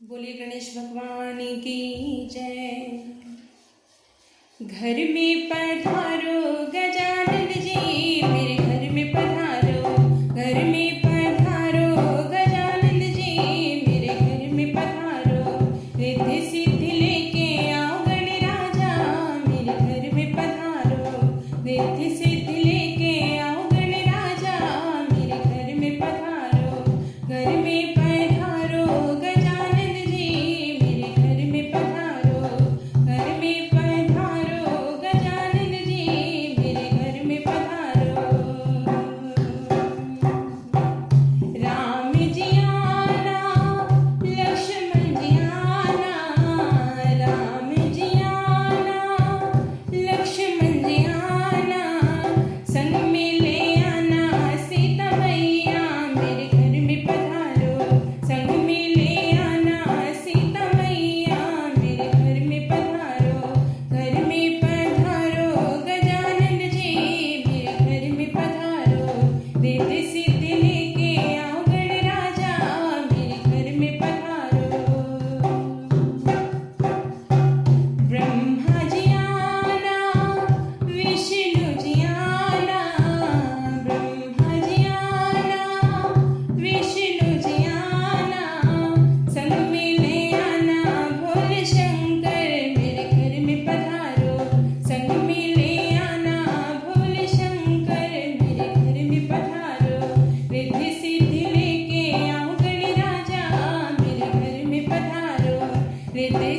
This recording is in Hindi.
बोलिए गणेश भगवान की जय। घर में पधारो गजानन जी, मेरे घर में पधारो। घर में पधारो गजानन जी, मेरे घर में पधारो। रिद्धि सिद्धि लेके आओ गणराजा, मेरे घर में पधारो। रिद्धि सिद्धि लेके आओ गणराजा, मेरे घर में पधारो। घर में पधारो गजानन जी, मेरे घर में पधारो। घर में पधारो गजानन जी, मेरे घर में पधारो। राम जी आना, लक्ष्मण जी आना। राम जी आना, लक्ष्मण जी आना। संग में ले आना सीता मैया, मेरे घर में पधारो। संग में ले आना सीता मैया, मेरे घर में पधारो। घर में पधारो गजानन जी, मेरे घर में पधारो। रिद्धि सिद्धि लेके आओ गणराजा, मेरे घर में पधारो। ब्रह्मा जी आना, विष्णु जी आना। ब्रह्मा जी आना, विष्णु जी आना। संग में ले आना भोले शंकर, मेरे घर में पधारो। संग में ले आना भोले शंकर, मेरे घर में पधारो। रिद्धि सिद्धि लेके आओ गणराजा, मेरे घर में पधारो। रिद्धि